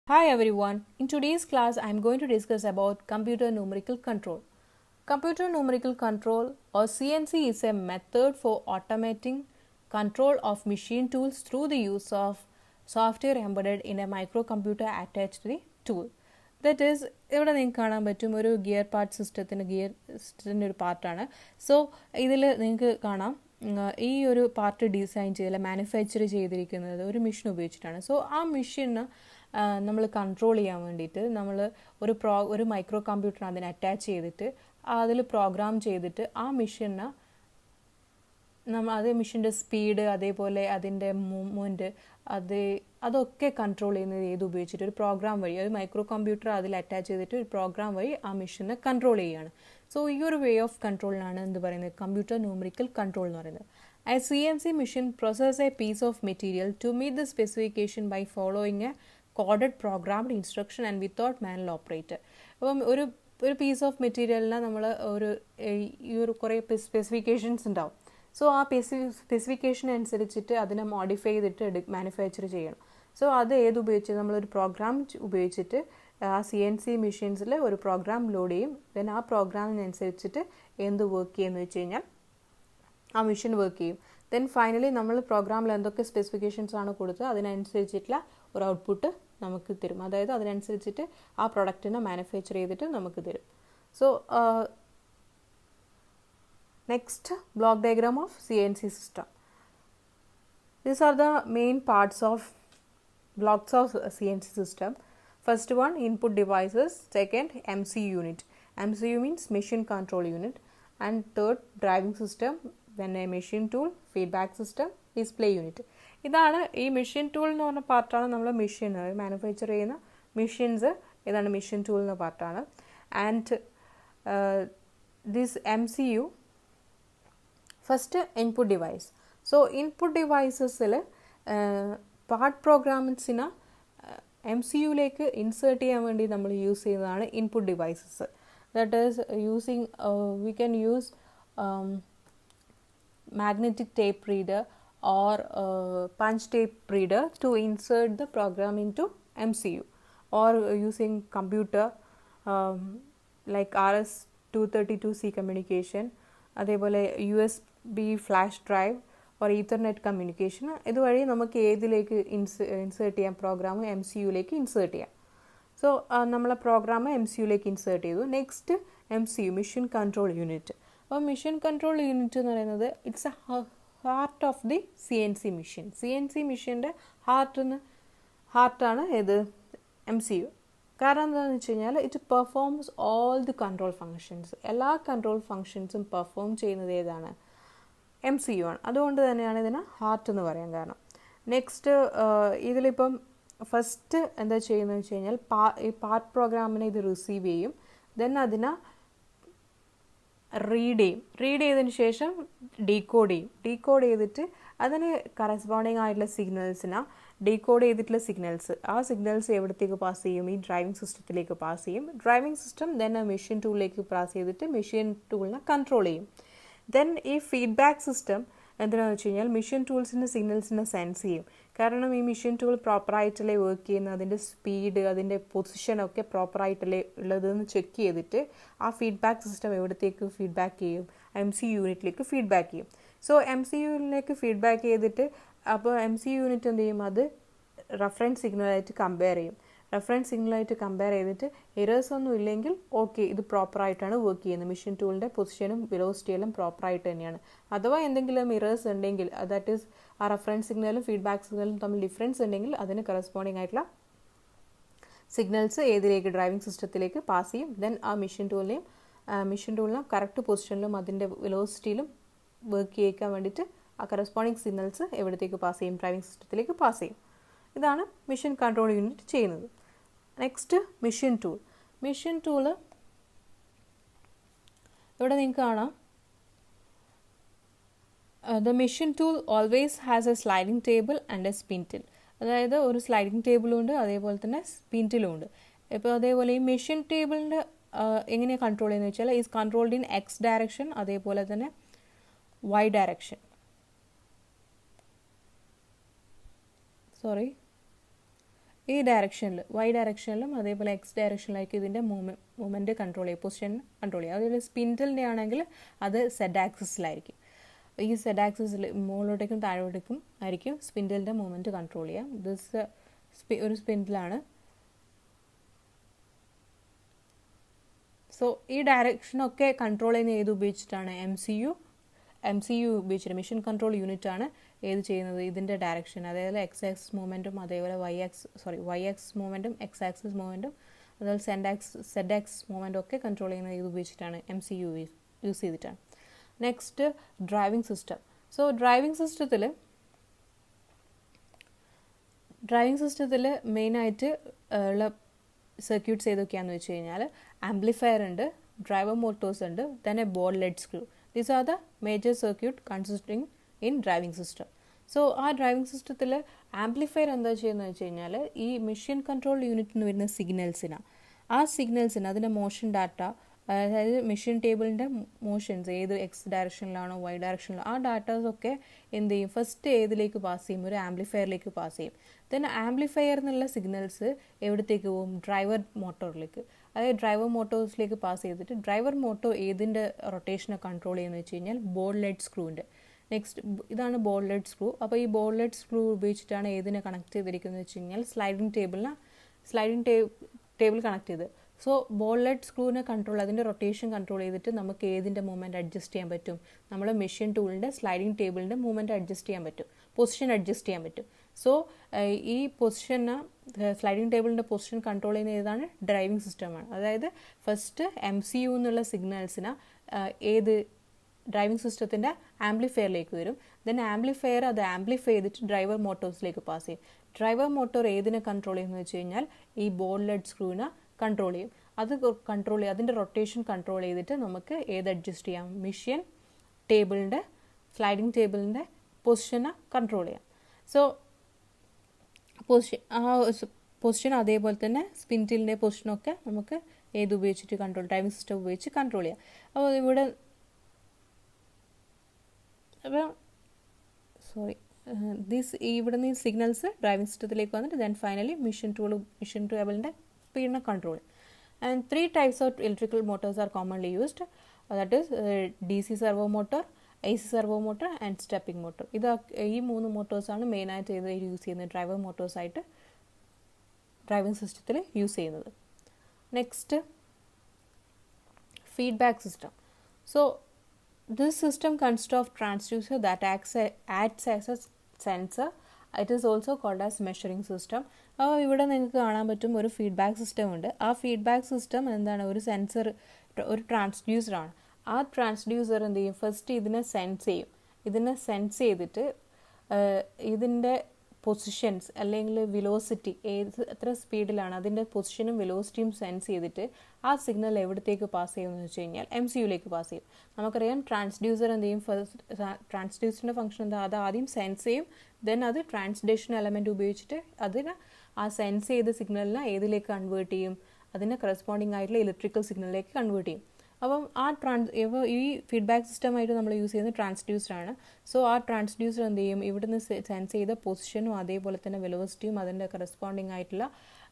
Hi everyone. In today's class I am going to discuss about computer numerical control. Computer numerical control or CNC is a method for automating control of machine tools through the use of software embedded in a microcomputer attached to the tool. That is, ഇവിടെ നിങ്ങൾക്ക് കാണാൻ പറ്റും ഒരു gear part സിസ്റ്റത്തിൻ്റെ ഒരു പാർട്ടാണ്. So ഇതിൽ നിങ്ങൾക്ക് കാണാം ഈ ഒരു പാർട്ട് ഡിസൈൻ ചെയ്ത് മാനുഫാക്ചർ ചെയ്തിരിക്കുന്നത് ഒരു മെഷീൻ ഉപയോഗിച്ചിട്ടാണ്. സോ ആ മെഷീന് നമ്മൾ കൺട്രോൾ ചെയ്യാൻ വേണ്ടിയിട്ട് നമ്മൾ ഒരു മൈക്രോ കമ്പ്യൂട്ടർ അതിനെ അറ്റാച്ച് ചെയ്തിട്ട് അതിൽ പ്രോഗ്രാം ചെയ്തിട്ട് ആ മെഷീനെ അതേ മെഷീൻ്റെ സ്പീഡ് അതേപോലെ അതിൻ്റെ മൂവ്മെൻറ്റ് അതൊക്കെ കൺട്രോൾ ചെയ്യുന്നത് ഏത് ഉപയോഗിച്ചിട്ട് ഒരു പ്രോഗ്രാം വഴി ഒരു മൈക്രോ കമ്പ്യൂട്ടർ അതിൽ അറ്റാച്ച് ചെയ്തിട്ട് ഒരു പ്രോഗ്രാം വഴി ആ മെഷീനെ കൺട്രോൾ ചെയ്യുകയാണ്. സോ ഈ ഒരു വേ ഓഫ് കൺട്രോളിനാണ് എന്ത് പറയുന്നത് കമ്പ്യൂട്ടർ ന്യൂമറിക്കൽ കൺട്രോൾ എന്ന് പറയുന്നത്. A CNC machine processes a piece of material to meet the specification by following a coded programmed instruction and without manual operator. അപ്പം ഒരു പീസ് ഓഫ് മെറ്റീരിയലിനെ നമ്മൾ ഈ ഒരു കുറേ സ്പെസിഫിക്കേഷൻസ് ഉണ്ടാവും. സോ ആ സ്പെസിഫിക്കേഷൻ അനുസരിച്ചിട്ട് അതിനെ മോഡിഫൈ ചെയ്തിട്ട് മാനുഫാക്ചർ ചെയ്യണം. സോ അത് ഉപയോഗിച്ച് നമ്മളൊരു പ്രോഗ്രാം ഉപയോഗിച്ചിട്ട് ആ CNC മെഷീൻസിൽ ഒരു പ്രോഗ്രാം ലോഡ് ചെയ്യും. ദെൻ ആ പ്രോഗ്രാമിനനുസരിച്ചിട്ട് എന്ത് വർക്ക് ചെയ്യുമെന്ന് വെച്ച് കഴിഞ്ഞാൽ ആ മെഷീൻ വർക്ക് ചെയ്യും. ദെൻ ഫൈനലി നമ്മൾ പ്രോഗ്രാമിൽ എന്തൊക്കെ സ്പെസിഫിക്കേഷൻസ് ആണ് കൊടുത്തത് അതിനനുസരിച്ചിട്ടുള്ള ഒരു ഔട്ട്പുട്ട് നമുക്ക് തരും. അതായത് അതിനനുസരിച്ചിട്ട് ആ പ്രൊഡക്റ്റിനെ മാനുഫാക്ചർ ചെയ്തിട്ട് നമുക്ക് തരും. So next block diagram of CNC system. These are the main parts of blocks of CNC system. First one, input devices. Second, MCU unit. MCU means machine control unit. And third, driving system, then a machine tool, feedback system, display unit. ഇതാണ് ഈ machine tool എന്ന് പറഞ്ഞ പാർട്ടാണ് നമ്മൾ machine manufacture ചെയ്യുന്ന machines ഇതാണ് machine tool എന്ന പാർട്ടാണ്. And this MCU first input device. So input ഡിവൈസസിൽ പാർട്ട് പ്രോഗ്രാംസിനെ MCUയിലേക്ക് ഇൻസേർട്ട് ചെയ്യാൻ വേണ്ടി നമ്മൾ യൂസ് ചെയ്യുന്നതാണ് input devices. That is using we can use magnetic tape reader or punch tape reader to insert the program into MCU, or using computer like RS-232C communication, അതേപോലെ USB flash drive or Ethernet communication. ഇതുവഴി നമുക്ക് ഏതിലേക്ക് insert ചെയ്യാം programme MCUയിലേക്ക് insert ചെയ്യാം. So നമ്മളെ programme MCUയിലേക്ക് insert ചെയ്തു. Next MCU machine control unit. അപ്പോൾ machine control unit എന്ന് പറയുന്നത് it's A heart of the CNC machine. CNC മെഷീൻ്റെ ഹാർട്ടാണ് ഇത് MCU. കാരണം എന്താണെന്ന് വെച്ച് കഴിഞ്ഞാൽ it performs all the control functions. എല്ലാ കൺട്രോൾ ഫങ്ഷൻസും പെർഫോം ചെയ്യുന്നത് ഏതാണ് MCU ആണ്. അതുകൊണ്ട് തന്നെയാണ് ഇതിനെ ഹാർട്ട് എന്ന് പറയാൻ കാരണം. നെക്സ്റ്റ് ഇതിലിപ്പം ഫസ്റ്റ് എന്താ ചെയ്യുന്നത് വെച്ച് കഴിഞ്ഞാൽ ഈ പാർട്ട് പ്രോഗ്രാമിനെ ഇത് റിസീവ് ചെയ്യും. ദെൻ അതിനെ റീഡ് ചെയ്തതിന് ശേഷം ഡീകോഡ് ചെയ്തിട്ട് അതിന് കറസ്പോണ്ടിങ് ആയിട്ടുള്ള സിഗ്നൽസിനെ ഡീകോഡ് ചെയ്തിട്ടുള്ള ആ സിഗ്നൽസ് എവിടത്തേക്ക് പാസ് ചെയ്യും? ഈ ഡ്രൈവിംഗ് സിസ്റ്റത്തിലേക്ക് പാസ് ചെയ്യും. ഡ്രൈവിംഗ് സിസ്റ്റം ദെൻ മെഷീൻ ടൂളിലേക്ക് പാസ് ചെയ്തിട്ട് മെഷീൻ ടൂളിനെ കൺട്രോൾ ചെയ്യും. ദെൻ ഈ ഫീഡ്ബാക്ക് സിസ്റ്റം എന്താണെന്ന് വെച്ച് കഴിഞ്ഞാൽ മെഷീൻ ടൂൾസിൻ്റെ സിഗ്നൽസിനെ സെൻസ് ചെയ്യും. കാരണം ഈ മെഷീൻ ടൂൾ പ്രോപ്പറായിട്ടല്ലേ വർക്ക് ചെയ്യുന്നത്, അതിൻ്റെ സ്പീഡ് അതിൻ്റെ പൊസിഷനൊക്കെ പ്രോപ്പറായിട്ടല്ലേ ഉള്ളതെന്ന് ചെക്ക് ചെയ്തിട്ട് ആ ഫീഡ്ബാക്ക് സിസ്റ്റം എവിടത്തേക്ക് ഫീഡ്ബാക്ക് ചെയ്യും? MCU യൂണിറ്റിലേക്ക് ഫീഡ്ബാക്ക് ചെയ്യും. സോ MCUയിലേക്ക് ഫീഡ്ബാക്ക് ചെയ്തിട്ട് അപ്പോൾ MCU യൂണിറ്റ് എന്ത് ചെയ്യും? അത് റെഫറൻസ് സിഗ്നലായിട്ട് കമ്പയർ ചെയ്തിട്ട് എറേഴ്സ് ഒന്നും ഇല്ലെങ്കിൽ ഓക്കെ ഇത് പ്രോപ്പറായിട്ടാണ് വർക്ക് ചെയ്യുന്നത്, മെഷീൻ ടൂളിൻ്റെ പൊസിഷനും വെലോസിറ്റിയെല്ലാം പ്രോപ്പറായിട്ട് തന്നെയാണ്. അഥവാ എന്തെങ്കിലും എറേഴ്സ് ഉണ്ടെങ്കിൽ ദാറ്റ് ഈസ് ആ റെഫറൻസ് സിഗ്നലും ഫീഡ്ബാക്ക് സിഗ്നലും തമ്മിൽ ഡിഫറൻസ് ഉണ്ടെങ്കിൽ അതിന് കറസ്പോണ്ടിങ് ആയിട്ടുള്ള സിഗ്നൽസ് ഏതിലേക്ക് ഡ്രൈവിംഗ് സിസ്റ്റത്തിലേക്ക് പാസ് ചെയ്യും. ദെൻ ആ മെഷീൻ ടൂളിനെ കറക്റ്റ് പൊസിഷനിലും അതിൻ്റെ വെലോസിറ്റിയിലും വർക്ക് ചെയ്യിക്കാൻ വേണ്ടിയിട്ട് ആ കറസ്പോണ്ടിങ് സിഗ്നൽസ് എവിടത്തേക്ക് പാസ് ചെയ്യും? ഡ്രൈവിംഗ് സിസ്റ്റത്തിലേക്ക് പാസ് ചെയ്യും. ഇതാണ് മെഷീൻ കൺട്രോൾ യൂണിറ്റ് ചെയ്യുന്നത്. നെക്സ്റ്റ് മെഷീൻ ടൂള് ഇവിടെ നിങ്ങൾക്ക് കാണാം. The machine tool always has a sliding table and a spindle. അതായത് ഒരു സ്ലൈഡിംഗ് ടേബിളും ഉണ്ട്, അതേപോലെ തന്നെ സ്പിൻറ്റിലും ഉണ്ട്. ഇപ്പോൾ അതേപോലെ ഈ മെഷീൻ ടേബിളിൻ്റെ എങ്ങനെയാണ് കൺട്രോൾ ചെയ്യുന്നത് വെച്ചാൽ is controlled in X direction, അതേപോലെ തന്നെ Y ഡയറക്ഷൻ. ഈ ഡയറക്ഷനിൽ വൈ ഡയറക്ഷനിലും അതേപോലെ എക്സ് ഡയറക്ഷനിലായിരിക്കും ഇതിൻ്റെ മൂവ്മെൻറ്റ് കൺട്രോൾ ചെയ്യുക, പൊസിഷൻ കൺട്രോൾ ചെയ്യുക. അതുപോലെ സ്പിൻഡിലിൻ്റെ ആണെങ്കിൽ അത് സെഡ് ആക്സിസിലായിരിക്കും. ഈ സെഡ് ആക്സിസിൽ മുകളിലോട്ടേക്കും താഴോട്ടേക്കും ആയിരിക്കും സ്പിൻഡിലിൻ്റെ മൂവ്മെൻറ്റ് കൺട്രോൾ ചെയ്യാം. ദിസ് ഒരു സ്പിൻഡിലാണ്. സോ ഈ ഡയറക്ഷനൊക്കെ കൺട്രോൾ ചെയ്യുന്ന ഏത് ഉപയോഗിച്ചിട്ടാണ്? എം സി യു ഉപയോഗിച്ചിട്ട് മിഷൻ കൺട്രോൾ യൂണിറ്റ് ആണ് ഏത് ചെയ്യുന്നത്? ഇതിൻ്റെ ഡയറക്ഷൻ, അതായത് എക്സ് ആക്സിസ് മൂവ്മെൻറ്റും അതേപോലെ വൈ ആക്സിസ് മൂവ്മെൻറ്റും എക്സ് ആക്സിസ് മൂവ്മെൻറ്റും അതുപോലെ സെഡ് ആക്സിസ് മൂവ്മെൻറ്റും ഒക്കെ കൺട്രോൾ ചെയ്യുന്നത് ഇത് ഉപയോഗിച്ചിട്ടാണ്? എം സി യു യൂസ് ചെയ്തിട്ടാണ്. Next driving system. So driving സിസ്റ്റത്തിൽ മെയിനായിട്ട് ഉള്ള സർക്യൂട്ട്സ് ഏതൊക്കെയാണെന്ന് വെച്ച് കഴിഞ്ഞാൽ ആംപ്ലിഫയർ ഉണ്ട്, ഡ്രൈവർ മോട്ടോഴ്സ് ഉണ്ട്, then a ball led screw. These are the major circuit consisting in driving system. So ആ ഡ്രൈവിംഗ് സിസ്റ്റത്തിൽ ആംപ്ലിഫയർ എന്താ ചെയ്യുന്നത് വെച്ച് കഴിഞ്ഞാൽ ഈ മെഷീൻ കൺട്രോൾ യൂണിറ്റിന് വരുന്ന സിഗ്നൽസിനാണ്, ആ സിഗ്നൽസിന് അതിൻ്റെ മോഷൻ ഡാറ്റ, അതായത് മെഷീൻ ടേബിളിൻ്റെ മോഷൻസ് ഏത് എക്സ് ഡയറക്ഷനിലാണോ വൈ ഡയറക്ഷനിലാണോ ആ ഡാറ്റാസൊക്കെ എന്ത് ചെയ്യും? ഫസ്റ്റ് ഏതിലേക്ക് പാസ് ചെയ്യും? ഒരു ആംപ്ലിഫയറിലേക്ക് പാസ് ചെയ്യും. ദെൻ ആംപ്ലിഫയർ എന്നുള്ള സിഗ്നൽസ് എവിടത്തേക്ക് പോകും? ഡ്രൈവർ മോട്ടോറിലേക്ക്, അതായത് ഡ്രൈവർ മോട്ടോഴ്സിലേക്ക് പാസ് ചെയ്തിട്ട് ഡ്രൈവർ മോട്ടോർ ഏതിൻ്റെ റൊട്ടേഷനെ കൺട്രോൾ ചെയ്യുന്നത് വെച്ച് കഴിഞ്ഞാൽ ബോൾ ലെഡ് സ്ക്രൂവിൻ്റെ. നെക്സ്റ്റ് ഇതാണ് ബോൾ ലെഡ് സ്ക്രൂ. അപ്പോൾ ഈ ബോൾ ലെഡ് സ്ക്രൂ ഉപയോഗിച്ചിട്ടാണ് ഏതിനെ കണക്ട് ചെയ്തിരിക്കുന്നത് വെച്ച് കഴിഞ്ഞാൽ സ്ലൈഡിംഗ് ടേബിൾ കണക്ട് ചെയ്ത്. സോ ബോൾ ലെഡ് സ്ക്രൂവിനെ കൺട്രോൾ, അതിൻ്റെ റൊട്ടേഷൻ കൺട്രോൾ ചെയ്തിട്ട് നമുക്ക് ഏതിൻ്റെ മൂവ്മെൻറ്റ് അഡ്ജസ്റ്റ് ചെയ്യാൻ പറ്റും? നമ്മൾ മെഷീൻ ടൂളിൻ്റെ സ്ലൈഡിംഗ് ടേബിളിൻ്റെ മൂവ്മെൻറ്റ് അഡ്ജസ്റ്റ് ചെയ്യാൻ പറ്റും, പൊസിഷൻ അഡ്ജസ്റ്റ് ചെയ്യാൻ പറ്റും. സോ ഈ പൊസിഷന് സ്ലൈഡിംഗ് ടേബിളിൻ്റെ പൊസിഷൻ കൺട്രോൾ ചെയ്യുന്ന ഏതാണ്? ഡ്രൈവിംഗ് സിസ്റ്റമാണ്. അതായത് ഫസ്റ്റ് എം സി യു എന്നുള്ള സിഗ്നൽസിന് ഏത് ഡ്രൈവിംഗ് സിസ്റ്റത്തിൻ്റെ ആംപ്ലിഫയറിലേക്ക് വരും. ദെൻ ആംപ്ലിഫയർ അത് ആംപ്ലിഫൈ ചെയ്തിട്ട് ഡ്രൈവർ മോട്ടോഴ്സിലേക്ക് പാസ് ചെയ്യും. ഡ്രൈവർ മോട്ടോർ ഏതിനെ കൺട്രോൾ ചെയ്യുന്നത് വെച്ച് കഴിഞ്ഞാൽ ഈ ബോൾ ലെഡ് സ്ക്രൂവിനെ കൺട്രോൾ ചെയ്യും. അത് കൺട്രോൾ ചെയ്യും, അതിൻ്റെ റൊട്ടേഷൻ കൺട്രോൾ ചെയ്തിട്ട് നമുക്ക് ഏത് അഡ്ജസ്റ്റ് ചെയ്യാം? മെഷീൻ ടേബിളിൻ്റെ സ്ലൈഡിംഗ് ടേബിളിൻ്റെ പൊസിഷനെ കൺട്രോൾ ചെയ്യാം. സോ പൊസിഷൻ അതേപോലെ തന്നെ സ്പിൻഡിലിൻ്റെ പൊസിഷനൊക്കെ നമുക്ക് ഏത് ഉപയോഗിച്ചിട്ട് കൺട്രോൾ? ഡ്രൈവിംഗ് സിസ്റ്റം ഉപയോഗിച്ച് കൺട്രോൾ ചെയ്യാം. അപ്പോൾ ഇവിടെ ഇവിടെ നിന്ന് സിഗ്നൽസ് ഡ്രൈവിംഗ് സിസ്റ്റത്തിലേക്ക് വന്നിട്ട് ദെൻ ഫൈനലി മെഷീൻ ടേബിളിൻ്റെ സ്പീഡിനെ control. And 3 types of electrical motors are commonly used, that is DC servo motor, AC servo motor and stepping motor. ഇത് ഈ 3 മോട്ടോഴ്സാണ് മെയിനായിട്ട് ഇത് യൂസ് ചെയ്യുന്നത്, ഡ്രൈവർ മോട്ടോഴ്സായിട്ട് ഡ്രൈവിംഗ് സിസ്റ്റത്തിൽ യൂസ് ചെയ്യുന്നത്. Next feedback system. So this system consists of transducer that acts as a sensor. It is also called as measuring system. അപ്പോൾ ഇവിടെ നിങ്ങൾക്ക് കാണാൻ പറ്റും ഒരു ഫീഡ്ബാക്ക് സിസ്റ്റം ഉണ്ട്. ആ ഫീഡ്ബാക്ക് സിസ്റ്റം എന്താണ്? ഒരു സെൻസർ, ഒരു ട്രാൻസ്ഡ്യൂസറാണ്. ആ ട്രാൻസ്ഡ്യൂസർ എന്ത് ചെയ്യും? ഫസ്റ്റ് ഇതിനെ സെൻസ് ചെയ്യും. ഇതിനെ സെൻസ് ചെയ്തിട്ട് ഇതിൻ്റെ പൊസിഷൻസ് അല്ലെങ്കിൽ വെലോസിറ്റി എത്ര സ്പീഡിലാണ് അതിൻ്റെ പൊസിഷനും വെലോസിറ്റിയും സെൻസ് ചെയ്തിട്ട് ആ സിഗ്നൽ എവിടത്തേക്ക് പാസ് ചെയ്യുമെന്ന് വെച്ച് കഴിഞ്ഞാൽ എം സി യുയിലേക്ക് പാസ് ചെയ്യും. നമുക്കറിയാം ട്രാൻസ്ഡ്യൂസർ എന്ത് ചെയ്യും? ഫസ്റ്റ് ട്രാൻസ്ഡ്യൂസറിൻ്റെ ഫംഗ്ഷൻ എന്താ? അത് ആദ്യം സെൻസ് ചെയ്യും, ദെൻ അത് ട്രാൻസ്ഡേഷൻ എലമെൻറ്റ് ഉപയോഗിച്ചിട്ട് അതിന് ആ സെൻസ് ചെയ്ത സിഗ്നലിനെ ഏതിലേക്ക് കൺവേർട്ട് ചെയ്യും? അതിന് കറസ്പോണ്ടിങ് ആയിട്ടുള്ള ഇലക്ട്രിക്കൽ സിഗ്നലിലേക്ക് കൺവേർട്ട് ചെയ്യും. അപ്പം ഈ ഫീഡ്ബാക്ക് സിസ്റ്റമായിട്ട് നമ്മൾ യൂസ് ചെയ്യുന്നത് ട്രാൻസ്ഡ്യൂസറാണ്. സോ ആ ട്രാൻസ്ഡ്യൂസർ എന്ത് ചെയ്യും? ഇവിടുന്ന് സെൻസ് ചെയ്ത പൊസിഷനും അതേപോലെ തന്നെ വെലോസിറ്റിയും അതിൻ്റെ കറസ്പോണ്ടിങ് ആയിട്ടുള്ള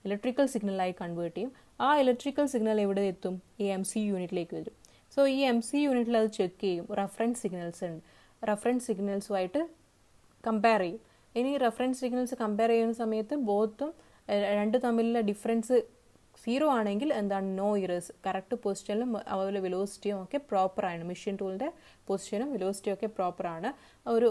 ഇലക്ട്രിക്കൽ സിഗ്നലായി കൺവേർട്ട് ചെയ്യും. ആ ഇലക്ട്രിക്കൽ സിഗ്നൽ എവിടെ എത്തും? ഈ എം സി യൂണിറ്റിലേക്ക് വരും. സോ ഈ എം സി യൂണിറ്റിൽ അത് ചെക്ക് ചെയ്യും. റെഫറൻസ് സിഗ്നൽസ് ഉണ്ട്, റെഫറൻസ് സിഗ്നൽസുമായിട്ട് കമ്പയർ ചെയ്യും. ഇനി റെഫറൻസ് സിഗ്നൽസ് കമ്പയർ ചെയ്യുന്ന സമയത്ത് രണ്ട് തമ്മിലുള്ള ഡിഫറൻസ് 0 ആണെങ്കിൽ എന്താണ്? No errors. കറക്റ്റ് പൊസിഷനിലും അതുപോലെ വെലോസിറ്റിയും ഒക്കെ പ്രോപ്പറാണ്. മെഷീൻ ടൂളിൻ്റെ പൊസിഷനും വെലോസിറ്റിയും ഒക്കെ പ്രോപ്പറാണ്, ഒരു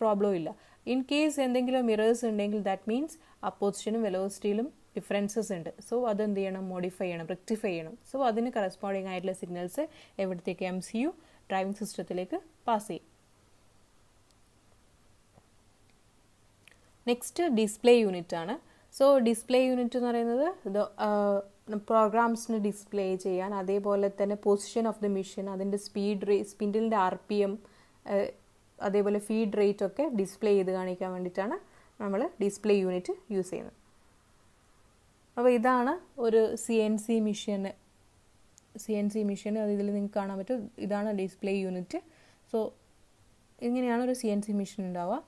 പ്രോബ്ലം ഇല്ല. ഇൻ കേസ് എന്തെങ്കിലും ഇറേഴ്സ് ഉണ്ടെങ്കിൽ ദാറ്റ് മീൻസ് ആ പൊസിഷനും വെലോസിറ്റിയിലും ഡിഫറൻസസ് ഉണ്ട്. സോ അതെന്ത് ചെയ്യണം? മോഡിഫൈ ചെയ്യണം, റെക്ടിഫൈ ചെയ്യണം. സോ അതിന് കറസ്പോണ്ടിങ് ആയിട്ടുള്ള സിഗ്നൽസ് എവിടത്തേക്ക്? എം സി യു ഡ്രൈവിംഗ് സിസ്റ്റത്തിലേക്ക് പാസ് ചെയ്യും. നെക്സ്റ്റ് ഡിസ്പ്ലേ യൂണിറ്റ് ആണ്. സോ ഡിസ്പ്ലേ യൂണിറ്റ് എന്ന് പറയുന്നത് പ്രോഗ്രാംസിന് ഡിസ്പ്ലേ ചെയ്യാൻ, അതേപോലെ തന്നെ പൊസിഷൻ ഓഫ് ദി മെഷീൻ, അതിൻ്റെ സ്പിൻഡിലിൻ്റെ RPM, അതേപോലെ ഫീഡ് റേറ്റ് ഒക്കെ ഡിസ്പ്ലേ ചെയ്ത് കാണിക്കാൻ വേണ്ടിയിട്ടാണ് നമ്മൾ ഡിസ്പ്ലേ യൂണിറ്റ് യൂസ് ചെയ്യുന്നത്. അപ്പോൾ ഇതാണ് ഒരു CNC മെഷീൻ. അത് ഇതിൽ നിങ്ങൾക്ക് കാണാൻ പറ്റും. ഇതാണ് ഡിസ്പ്ലേ യൂണിറ്റ്. സോ ഇങ്ങനെയാണ് ഒരു CNC മെഷീൻ ഉണ്ടാവുക.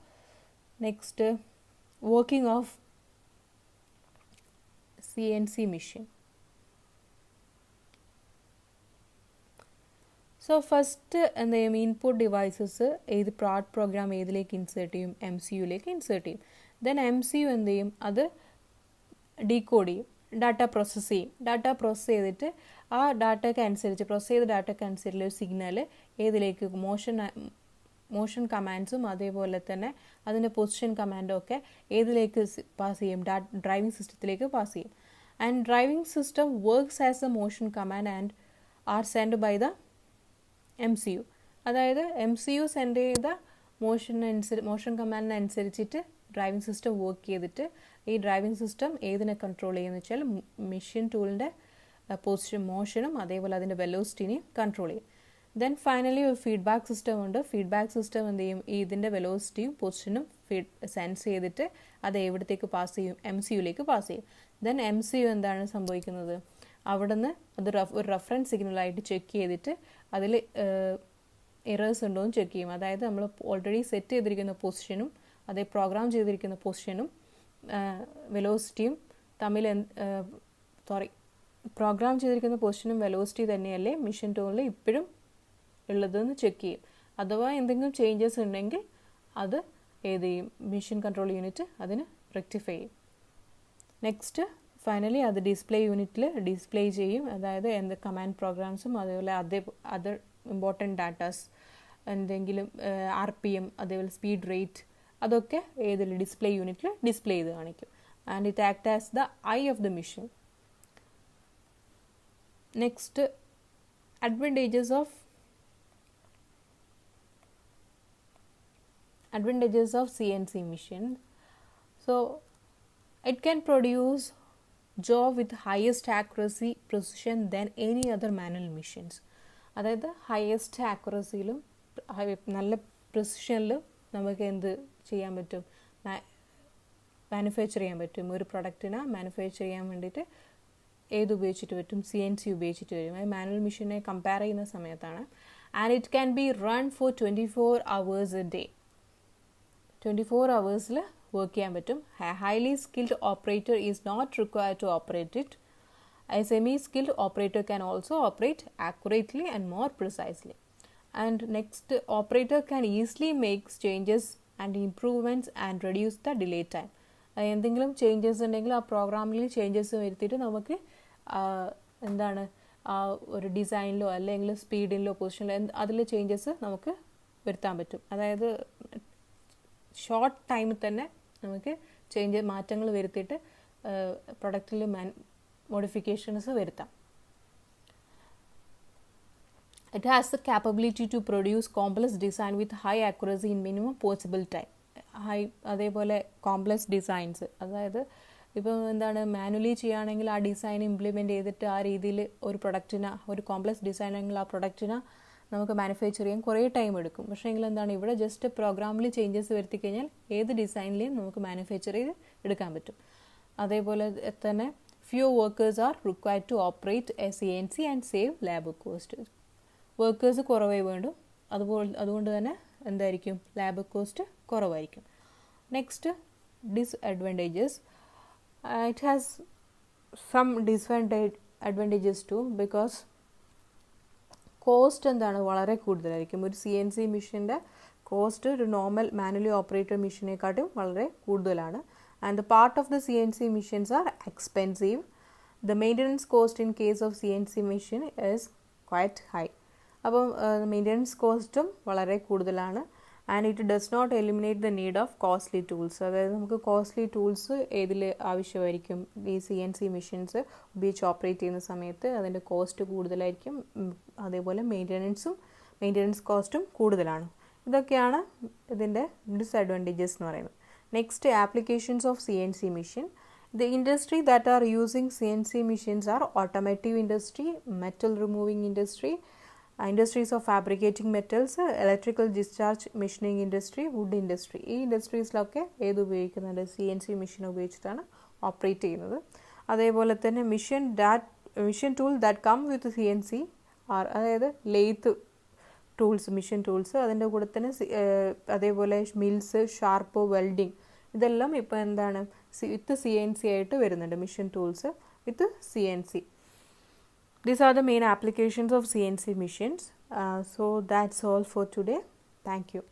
Next working of CNC machine. So first input devices ഏത് പാർട്ട് പ്രോഗ്രാം ഏതിലേക്ക് ഇൻസേർട്ട് ചെയ്യും, MCUലേക്ക് ഇൻസേർട്ട് ചെയ്യും. ദെൻ MCU എന്ത് ചെയ്യും, അത് ഡീകോഡ് ചെയ്യും, ഡാറ്റ പ്രോസസ്സ് ചെയ്യും. ഡാറ്റ പ്രോസസ്സ് ചെയ്തിട്ട് ആ ഡാറ്റയ്ക്ക് അനുസരിച്ച് പ്രോസസ്സ് ചെയ്ത ഡാറ്റയ്ക്ക് അനുസരിച്ചുള്ള ഒരു സിഗ്നൽ ഏതിലേക്ക് മോഷൻ കമാൻഡ്സും അതേപോലെ തന്നെ അതിൻ്റെ പൊസിഷൻ കമാൻഡും ഒക്കെ ഏതിലേക്ക് പാസ് ചെയ്യും, ഡ്രൈവിംഗ് സിസ്റ്റത്തിലേക്ക് പാസ് ചെയ്യും. And driving system works as a motion command and are send by the MCU. അതായത് MCU സെൻഡ് ചെയ്ത മോഷൻ കമാൻഡിനനുസരിച്ചിട്ട് ഡ്രൈവിംഗ് സിസ്റ്റം വർക്ക് ചെയ്തിട്ട് ഈ ഡ്രൈവിംഗ് സിസ്റ്റം ഏതിനെ കൺട്രോൾ ചെയ്യുമെന്ന് വെച്ചാൽ മെഷീൻ ടൂളിൻ്റെ പൊസിഷൻ മോഷനും അതേപോലെ അതിൻ്റെ വെലോസിറ്റിനെയും കൺട്രോൾ ചെയ്യും. ദെൻ ഫൈനലി ഒരു ഫീഡ്ബാക്ക് സിസ്റ്റം ഉണ്ട്. ഫീഡ്ബാക്ക് സിസ്റ്റം എന്ത് ചെയ്യും, ഇതിൻ്റെ വെലോസിറ്റിയും പൊസിഷനും സെൻസ് ചെയ്തിട്ട് അത് എവിടത്തേക്ക് പാസ് ചെയ്യും, MCUലേക്ക് പാസ് ചെയ്യും. ദെൻ MCU എന്താണ് സംഭവിക്കുന്നത്, അവിടുന്ന് അത് ഒരു റെഫറൻസ് സിഗ്നലായിട്ട് ചെക്ക് ചെയ്തിട്ട് അതിൽ എറേഴ്സ് ഉണ്ടോ എന്ന് ചെക്ക് ചെയ്യും. അതായത് നമ്മൾ ഓൾറെഡി സെറ്റ് ചെയ്തിരിക്കുന്ന പൊസിഷനും അതേ പ്രോഗ്രാം ചെയ്തിരിക്കുന്ന പൊസിഷനും വെലോസിറ്റിയും തമ്മിൽ പ്രോഗ്രാം ചെയ്തിരിക്കുന്ന പൊസിഷനും വെലോസിറ്റി തന്നെയല്ലേ മിഷൻ ടൂളിൽ ഇപ്പോഴും ഉള്ളതെന്ന് ചെക്ക് ചെയ്യും. അഥവാ എന്തെങ്കിലും ചേഞ്ചസ് ഉണ്ടെങ്കിൽ അത് ഏത് ചെയ്യും, മിഷൻ കൺട്രോൾ യൂണിറ്റ് അതിന് റെക്ടിഫൈ ചെയ്യും. നെക്സ്റ്റ് ഫൈനലി അത് ഡിസ്പ്ലേ യൂണിറ്റിൽ ഡിസ്പ്ലേ ചെയ്യും. അതായത് എന്ത് കമാൻഡ് പ്രോഗ്രാംസും അതേപോലെ അതർ ഇമ്പോർട്ടൻറ്റ് ഡാറ്റാസ് എന്തെങ്കിലും RPM അതേപോലെ സ്പീഡ് റേറ്റ് അതൊക്കെ ഏതിൽ ഡിസ്പ്ലേ യൂണിറ്റിൽ ഡിസ്പ്ലേ ചെയ്ത് കാണിക്കും. And it act as the I of the mission. Next advantages of CNC machine. So it can produce job with highest accuracy precision than any other manual machines. അതായത് highest ആക്യുറസിയിലും നല്ല പ്രിസിഷനിലും നമുക്ക് എന്ത് ചെയ്യാൻ പറ്റും, manufacture ചെയ്യാൻ പറ്റും. ഒരു പ്രൊഡക്റ്റിനെ മാനുഫാക്ചർ ചെയ്യാൻ വേണ്ടിയിട്ട് ഏത് ഉപയോഗിച്ചിട്ട് പറ്റും, CNC ഉപയോഗിച്ചിട്ട് വരും. അത് മാനുവൽ മെഷീനെ കമ്പയർ ചെയ്യുന്ന സമയത്താണ്. And it can be run for 24 hours a day. 24 hours work ചെയ്യാൻ പറ്റും. Highly skilled operator is not required to operate it. A semi-skilled operator can also operate accurately and more precisely. And next, operator can easily make changes and improvements and reduce the delay time. എന്തെങ്കിലും changes ഉണ്ടെങ്കിൽ ആ പ്രോഗ്രാമിൽ changes വരുത്തിയിട്ട് നമുക്ക് എന്താണ് ഒരു ഡിസൈനിലോ അല്ലെങ്കിൽ സ്പീഡിലോ പൊസിഷനിലോ അതിൽ ചേഞ്ചസ് നമുക്ക് വരുത്താൻ പറ്റും. അതായത് ഷോർട്ട് ടൈമിൽ തന്നെ നമുക്ക് മാറ്റങ്ങൾ വരുത്തിയിട്ട് പ്രൊഡക്റ്റിൽ മോഡിഫിക്കേഷൻസ് വരുത്താം. It has the capability to produce complex design with high accuracy in minimum possible time. അതേപോലെ കോംപ്ലക്സ് ഡിസൈൻസ്, അതായത് ഇപ്പോൾ എന്താണ് മാനുവലി ചെയ്യുകയാണെങ്കിൽ ആ ഡിസൈൻ ഇംപ്ലിമെൻറ്റ് ചെയ്തിട്ട് ആ രീതിയിൽ ഒരു പ്രൊഡക്റ്റിന് ഒരു കോംപ്ലക്സ് ഡിസൈൻ ആണെങ്കിൽ ആ പ്രൊഡക്റ്റിന് നമുക്ക് മാനുഫാക്ചർ ചെയ്യാൻ കുറേ ടൈം എടുക്കും. പക്ഷേ എങ്കിൽ എന്താണ് ഇവിടെ ജസ്റ്റ് പ്രോഗ്രാമിൽ ചേഞ്ചസ് വരുത്തി കഴിഞ്ഞാൽ ഏത് ഡിസൈനിലെയും നമുക്ക് മാനുഫാക്ചർ ചെയ്ത് എടുക്കാൻ പറ്റും. അതേപോലെ തന്നെ few workers are required to operate a CNC and save labor cost. Workers കുറവേ വേണ്ടു, അതുകൊണ്ട് തന്നെ എന്തായിരിക്കും, ലാബർ കോസ്റ്റ് കുറവായിരിക്കും. Next disadvantages. It has some disadvantages too, because cost എന്താണ് വളരെ കൂടുതലായിരിക്കും. ഒരു CNC മെഷീൻ്റെ കോസ്റ്റ് ഒരു നോർമൽ മാനുവലി ഓപ്പറേറ്റഡ് മെഷീനെക്കാട്ടും വളരെ കൂടുതലാണ്. And the part of the CNC machines are expensive. The maintenance cost in case of CNC machine is quite high. അപ്പോൾ maintenance കോസ്റ്റും വളരെ കൂടുതലാണ്. And it does not eliminate the need of costly tools. അതായത് നമുക്ക് costly tools ഏതിൽ ആവശ്യമായിരിക്കും, ഈ CNC machines ഉപയോഗിച്ച് operate ചെയ്യുന്ന സമയത്ത് അതിൻ്റെ കോസ്റ്റ് കൂടുതലായിരിക്കും. അതേപോലെ മെയിൻ്റെനൻസ് കോസ്റ്റും കൂടുതലാണ്. ഇതൊക്കെയാണ് ഇതിൻ്റെ ഡിസ്അഡ്വാൻറ്റേജസ് എന്ന് പറയുന്നത്. Next, applications of CNC machine. The industry that are using CNC machines are automotive industry, metal removing industry, industries of fabricating metals, electrical discharge machining industry, wood industry. ഈ ഇൻഡസ്ട്രീസിലൊക്കെ ഏത് ഉപയോഗിക്കുന്നുണ്ട്, CNC മെഷീൻ ഉപയോഗിച്ചിട്ടാണ് operate ചെയ്യുന്നത്. അതേപോലെ തന്നെ machine tool that come with CNC അതായത് lathe tools, machine tools, അതിൻ്റെ കൂടെ തന്നെ അതേപോലെ മിൽസ്, ഷാർപ്പ്, വെൽഡിങ്, ഇതെല്ലാം ഇപ്പോൾ എന്താണ് വിത്ത് CNC ആയിട്ട് വരുന്നുണ്ട് mission tools. with the CNC. These are the main applications of CNC machines. So that's all for today. Thank you.